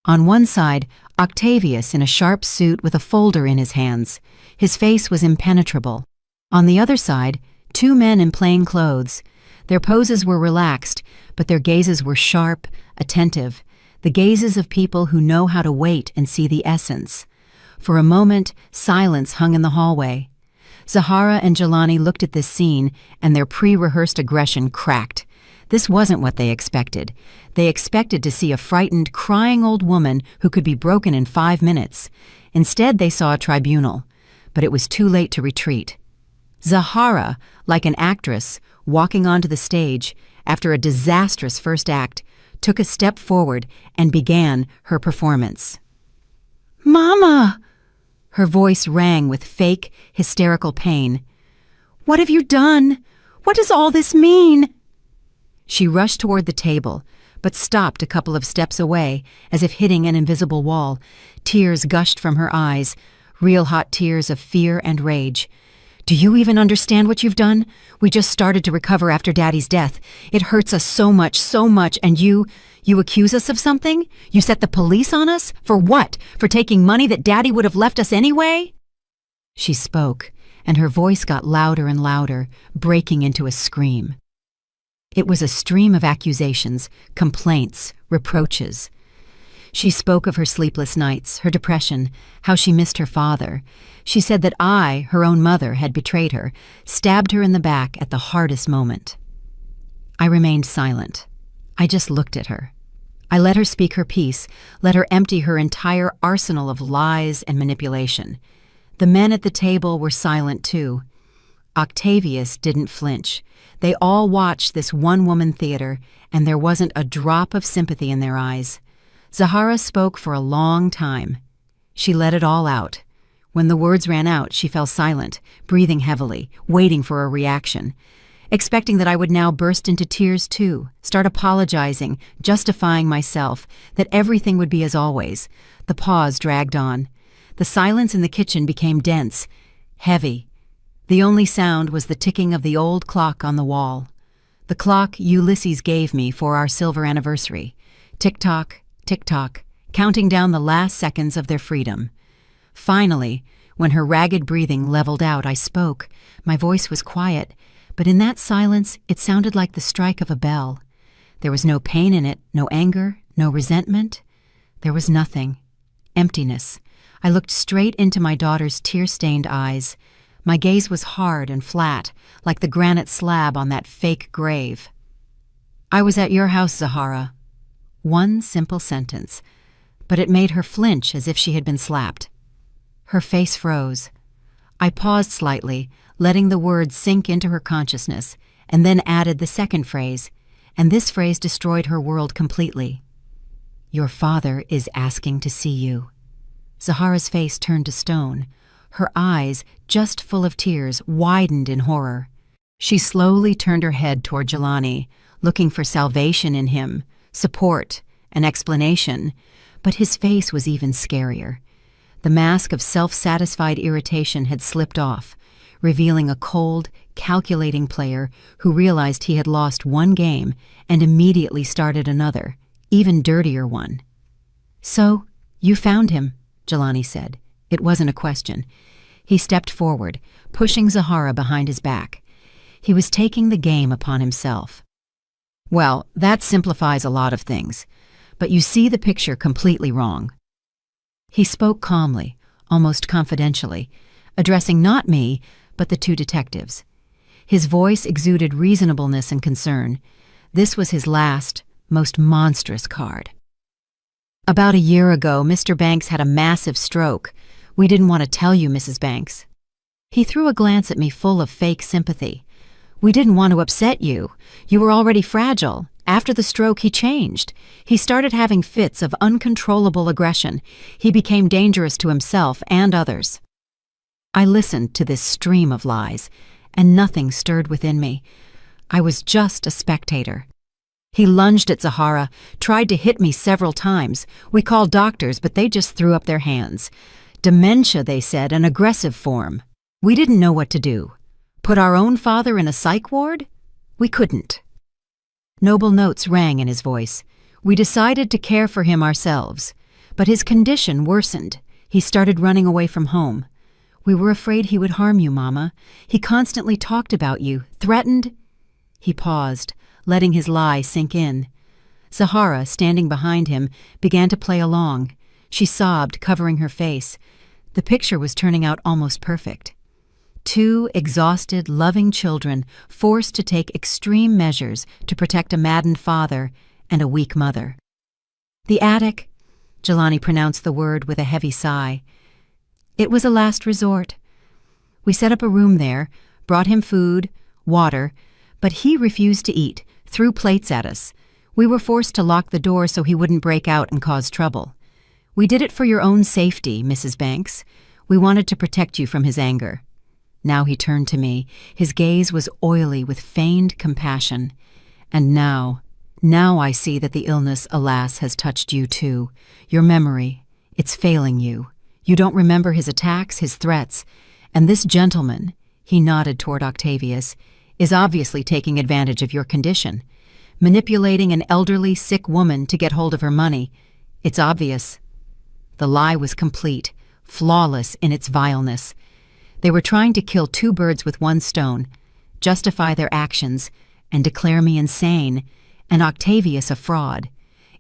On one side, Octavius in a sharp suit with a folder in his hands. His face was impenetrable. On the other side, 2 men in plain clothes. Their poses were relaxed, but their gazes were sharp, attentive, the gazes of people who know how to wait and see the essence. For a moment, silence hung in the hallway. Zahara and Jelani looked at this scene, and their pre-rehearsed aggression cracked. This wasn't what they expected. They expected to see a frightened, crying old woman who could be broken in 5 minutes. Instead, they saw a tribunal. But it was too late to retreat. Zahara, like an actress, walking onto the stage, after a disastrous first act, took a step forward and began her performance. "Mama!" Her voice rang with fake, hysterical pain. "What have you done? What does all this mean?" She rushed toward the table, but stopped a couple of steps away, as if hitting an invisible wall. Tears gushed from her eyes, real hot tears of fear and rage. "Do you even understand what you've done? We just started to recover after Daddy's death. It hurts us so much, and you accuse us of something? You set the police on us? For what? For taking money that Daddy would have left us anyway?" She spoke, and her voice got louder and louder, breaking into a scream. It was a stream of accusations, complaints, reproaches. She spoke of her sleepless nights, her depression, how she missed her father. She said that I, her own mother, had betrayed her, stabbed her in the back at the hardest moment. I remained silent. I just looked at her. I let her speak her piece, let her empty her entire arsenal of lies and manipulation. The men at the table were silent too. Octavius didn't flinch. They all watched this one-woman theater, and there wasn't a drop of sympathy in their eyes. Zahara spoke for a long time. She let it all out. When the words ran out, she fell silent, breathing heavily, waiting for a reaction, expecting that I would now burst into tears too, start apologizing, justifying myself, that everything would be as always. The pause dragged on. The silence in the kitchen became dense, heavy. The only sound was the ticking of the old clock on the wall. The clock Ulysses gave me for our silver anniversary. Tick-tock, tick-tock, counting down the last seconds of their freedom. Finally, when her ragged breathing leveled out, I spoke. My voice was quiet, but in that silence it sounded like the strike of a bell. There was no pain in it, no anger, no resentment. There was nothing. Emptiness. I looked straight into my daughter's tear-stained eyes. My gaze was hard and flat, like the granite slab on that fake grave. "I was at your house, Zahara." One simple sentence, but it made her flinch as if she had been slapped. Her face froze. I paused slightly, letting the words sink into her consciousness, and then added the second phrase, and this phrase destroyed her world completely. "Your father is asking to see you." Zahara's face turned to stone. Her eyes, just full of tears, widened in horror. She slowly turned her head toward Jelani, looking for salvation in him, support, an explanation, but his face was even scarier. The mask of self-satisfied irritation had slipped off, revealing a cold, calculating player who realized he had lost one game and immediately started another, even dirtier one. "So, you found him," Jelani said. It wasn't a question. He stepped forward, pushing Zahara behind his back. He was taking the game upon himself. "Well, that simplifies a lot of things, but you see the picture completely wrong." He spoke calmly, almost confidentially, addressing not me, but the two detectives. His voice exuded reasonableness and concern. This was his last, most monstrous card. "About a year ago, Mr. Banks had a massive stroke. We didn't want to tell you, Mrs. Banks." He threw a glance at me full of fake sympathy. "We didn't want to upset you. You were already fragile. After the stroke, he changed. He started having fits of uncontrollable aggression. He became dangerous to himself and others." I listened to this stream of lies, and nothing stirred within me. I was just a spectator. He lunged at Zahara, tried to hit me several times. We called doctors, but they just threw up their hands. Dementia, they said, an aggressive form. We didn't know what to do. Put our own father in a psych ward? We couldn't. Noble notes rang in his voice. We decided to care for him ourselves, but his condition worsened. He started running away from home. We were afraid he would harm you, Mama. He constantly talked about you, threatened. He paused, letting his lie sink in. Zahara, standing behind him, began to play along. She sobbed, covering her face. The picture was turning out almost perfect. Two exhausted, loving children forced to take extreme measures to protect a maddened father and a weak mother. "The attic," Jelani pronounced the word with a heavy sigh. "It was a last resort. We set up a room there, brought him food, water, but he refused to eat, threw plates at us. We were forced to lock the door so he wouldn't break out and cause trouble. We did it for your own safety, Mrs. Banks. We wanted to protect you from his anger." Now he turned to me. His gaze was oily with feigned compassion. "And now I see that the illness, alas, has touched you too. Your memory, it's failing you. You don't remember his attacks, his threats. And this gentleman," he nodded toward Octavius, "is obviously taking advantage of your condition, manipulating an elderly, sick woman to get hold of her money. It's obvious." The lie was complete, flawless in its vileness. They were trying to kill two birds with one stone, justify their actions, and declare me insane, and Octavius a fraud.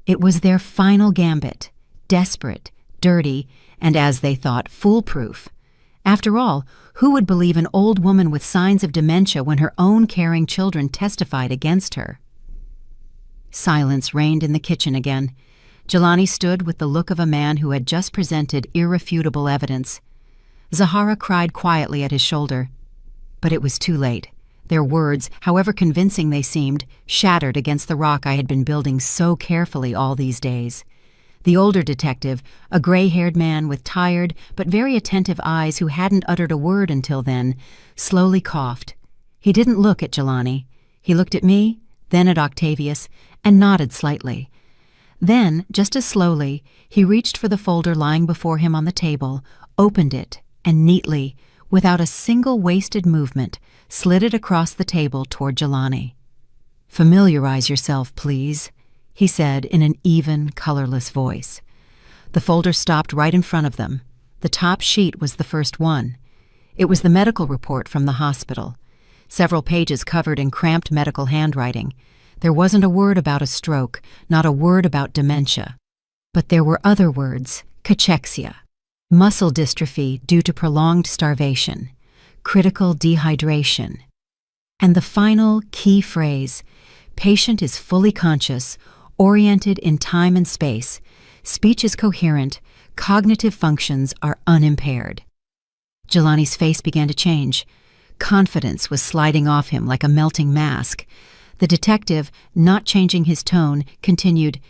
It was their final gambit, desperate, dirty, and as they thought, foolproof. After all, who would believe an old woman with signs of dementia when her own caring children testified against her? Silence reigned in the kitchen again. Jelani stood with the look of a man who had just presented irrefutable evidence. Zahara cried quietly at his shoulder. But it was too late. Their words, however convincing they seemed, shattered against the rock I had been building so carefully all these days. The older detective, a gray-haired man with tired but very attentive eyes who hadn't uttered a word until then, slowly coughed. He didn't look at Jelani. He looked at me, then at Octavius, and nodded slightly. Then, just as slowly, he reached for the folder lying before him on the table, opened it, and neatly, without a single wasted movement, slid it across the table toward Jelani. "Familiarize yourself, please," he said in an even, colorless voice. The folder stopped right in front of them. The top sheet was the first one. It was the medical report from the hospital. Several pages covered in cramped medical handwriting. There wasn't a word about a stroke, not a word about dementia. But there were other words: cachexia, muscle dystrophy due to prolonged starvation, critical dehydration. And the final key phrase: patient is fully conscious, oriented in time and space, speech is coherent, cognitive functions are unimpaired. Jelani's face began to change. Confidence was sliding off him like a melting mask. The detective, not changing his tone, continued,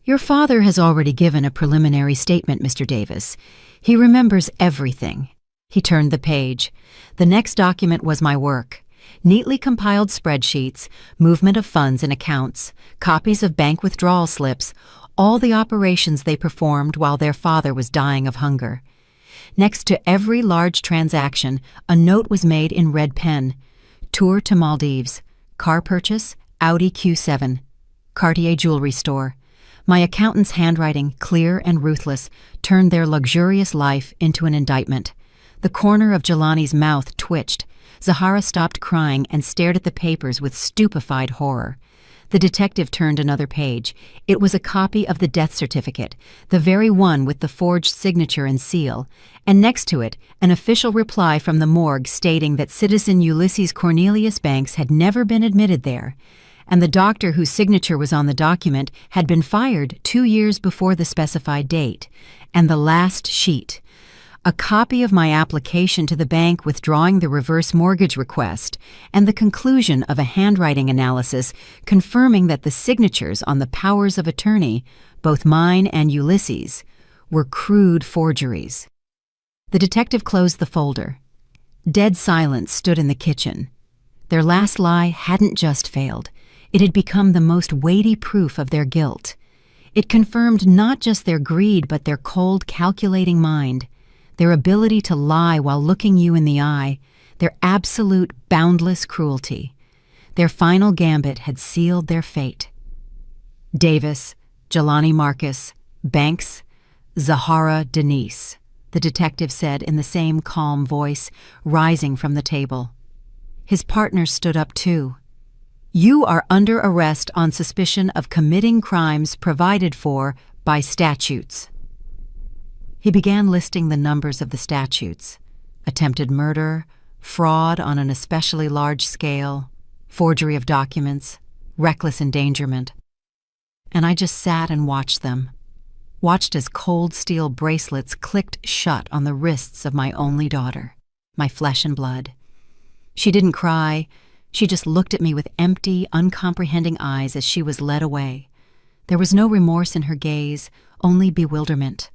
"Your father has already given a preliminary statement, Mr. Davis. He remembers everything." He turned the page. The next document was my work. Neatly compiled spreadsheets, movement of funds and accounts, copies of bank withdrawal slips, all the operations they performed while their father was dying of hunger. Next to every large transaction, a note was made in red pen. Tour to Maldives. Car purchase, Audi Q7. Cartier jewelry store. My accountant's handwriting, clear and ruthless, turned their luxurious life into an indictment. The corner of Jelani's mouth twitched. Zahara stopped crying and stared at the papers with stupefied horror. The detective turned another page. It was a copy of the death certificate, the very one with the forged signature and seal, and next to it, an official reply from the morgue stating that citizen Ulysses Cornelius Banks had never been admitted there, and the doctor whose signature was on the document had been fired 2 years before the specified date. And the last sheet, a copy of my application to the bank withdrawing the reverse mortgage request, and the conclusion of a handwriting analysis confirming that the signatures on the powers of attorney, both mine and Ulysses, were crude forgeries. The detective closed the folder. Dead silence stood in the kitchen. Their last lie hadn't just failed. It had become the most weighty proof of their guilt. It confirmed not just their greed but their cold, calculating mind, their ability to lie while looking you in the eye, their absolute, boundless cruelty. Their final gambit had sealed their fate. Davis, Jelani Marcus, Banks, Zahara Denise, the detective said in the same calm voice, rising from the table. His partner stood up too. "You are under arrest on suspicion of committing crimes provided for by statutes." He began listing the numbers of the statutes: attempted murder, fraud on an especially large scale, forgery of documents, reckless endangerment. And I just sat and watched them, watched as cold steel bracelets clicked shut on the wrists of my only daughter, my flesh and blood. She didn't cry. She just looked at me with empty, uncomprehending eyes as she was led away. There was no remorse in her gaze, only bewilderment.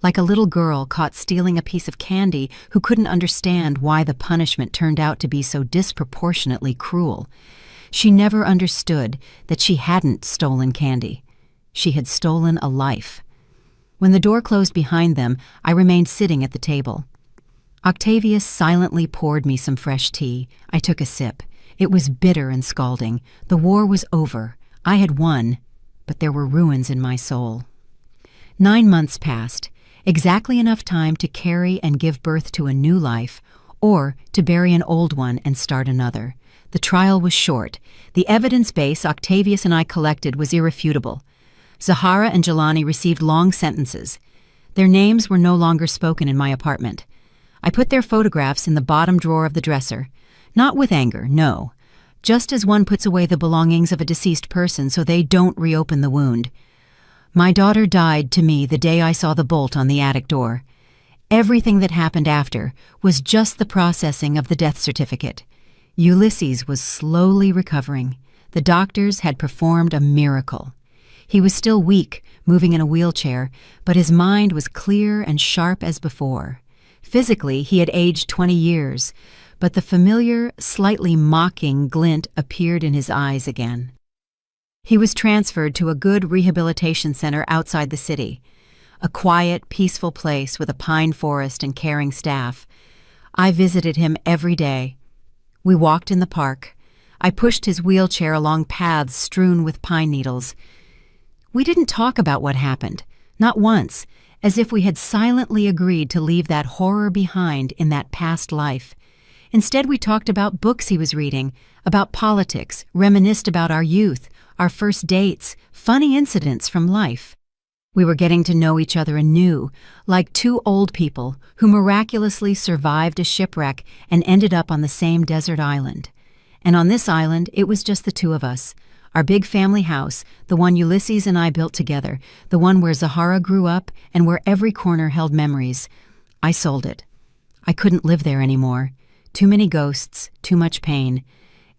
Like a little girl caught stealing a piece of candy who couldn't understand why the punishment turned out to be so disproportionately cruel. She never understood that she hadn't stolen candy. She had stolen a life. When the door closed behind them, I remained sitting at the table. Octavius silently poured me some fresh tea. I took a sip. It was bitter and scalding. The war was over. I had won, but there were ruins in my soul. 9 months passed. Exactly enough time to carry and give birth to a new life, or to bury an old one and start another. The trial was short. The evidence base Octavius and I collected was irrefutable. Zahara and Jelani received long sentences. Their names were no longer spoken in my apartment. I put their photographs in the bottom drawer of the dresser. Not with anger, no. Just as one puts away the belongings of a deceased person so they don't reopen the wound. My daughter died to me the day I saw the bolt on the attic door. Everything that happened after was just the processing of the death certificate. Ulysses was slowly recovering. The doctors had performed a miracle. He was still weak, moving in a wheelchair, but his mind was clear and sharp as before. Physically, he had aged 20 years, but the familiar, slightly mocking glint appeared in his eyes again. He was transferred to a good rehabilitation center outside the city, a quiet, peaceful place with a pine forest and caring staff. I visited him every day. We walked in the park. I pushed his wheelchair along paths strewn with pine needles. We didn't talk about what happened, not once, as if we had silently agreed to leave that horror behind in that past life. Instead, we talked about books he was reading, about politics, reminisced about our youth, our first dates, funny incidents from life. We were getting to know each other anew, like two old people who miraculously survived a shipwreck and ended up on the same desert island. And on this island, it was just the two of us. Our big family house, the one Ulysses and I built together, the one where Zahara grew up and where every corner held memories. I sold it. I couldn't live there anymore. Too many ghosts, too much pain.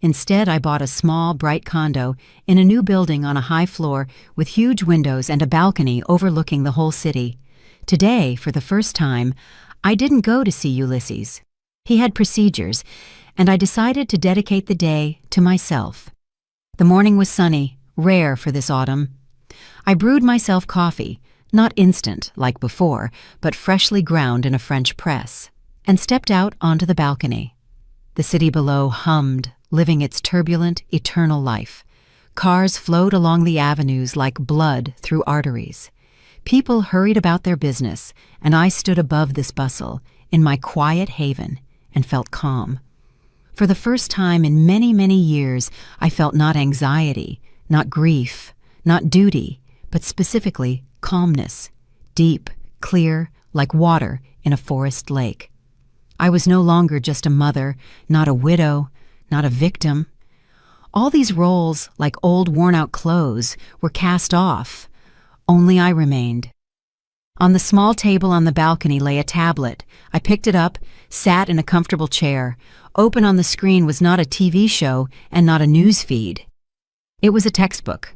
Instead, I bought a small, bright condo in a new building on a high floor with huge windows and a balcony overlooking the whole city. Today, for the first time, I didn't go to see Ulysses. He had procedures, and I decided to dedicate the day to myself. The morning was sunny, rare for this autumn. I brewed myself coffee, not instant like before, but freshly ground in a French press, and stepped out onto the balcony. The city below hummed, living its turbulent, eternal life. Cars flowed along the avenues like blood through arteries. People hurried about their business, and I stood above this bustle, in my quiet haven, and felt calm. For the first time in many, many years, I felt not anxiety, not grief, not duty, but specifically calmness, deep, clear, like water in a forest lake. I was no longer just a mother, not a widow, not a victim. All these roles, like old worn-out clothes, were cast off. Only I remained. On the small table on the balcony lay a tablet. I picked it up, sat in a comfortable chair. Open on the screen was not a TV show and not a news feed. It was a textbook.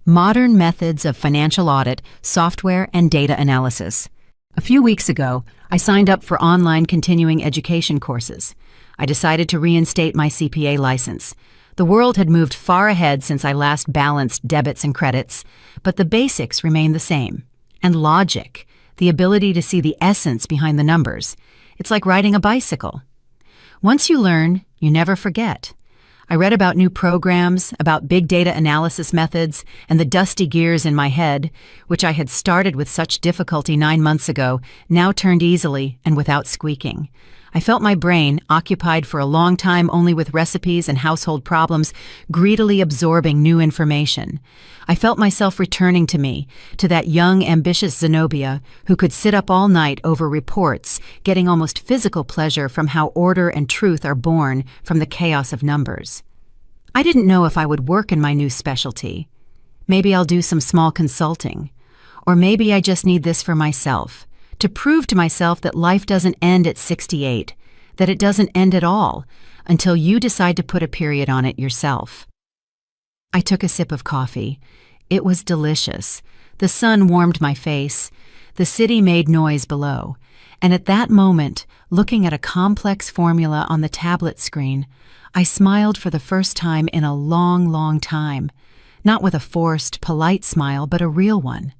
Modern Methods of Financial Audit, Software and Data Analysis. A few weeks ago, I signed up for online continuing education courses. I decided to reinstate my CPA license. The world had moved far ahead since I last balanced debits and credits, but the basics remain the same. And logic, the ability to see the essence behind the numbers. It's like riding a bicycle. Once you learn, you never forget. I read about new programs, about big data analysis methods, and the dusty gears in my head, which I had started with such difficulty 9 months ago, now turned easily and without squeaking. I felt my brain, occupied for a long time only with recipes and household problems, greedily absorbing new information. I felt myself returning to me, to that young, ambitious Zenobia who could sit up all night over reports, getting almost physical pleasure from how order and truth are born from the chaos of numbers. I didn't know if I would work in my new specialty. Maybe I'll do some small consulting. Or maybe I just need this for myself. To prove to myself that life doesn't end at 68, that it doesn't end at all, until you decide to put a period on it yourself. I took a sip of coffee. It was delicious. The sun warmed my face. The city made noise below. And at that moment, looking at a complex formula on the tablet screen, I smiled for the first time in a long, long time. Not with a forced, polite smile, but a real one.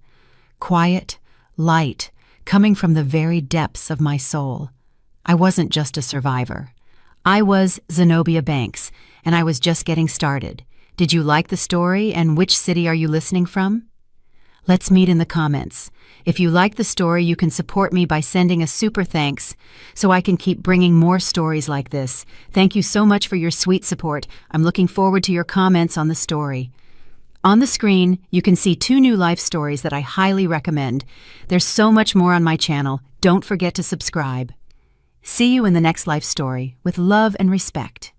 Quiet, light, coming from the very depths of my soul. I wasn't just a survivor. I was Zenobia Banks, and I was just getting started. Did you like the story, and which city are you listening from? Let's meet in the comments. If you like the story, you can support me by sending a super thanks so I can keep bringing more stories like this. Thank you so much for your sweet support. I'm looking forward to your comments on the story. On the screen, you can see 2 new life stories that I highly recommend. There's so much more on my channel. Don't forget to subscribe. See you in the next life story with love and respect.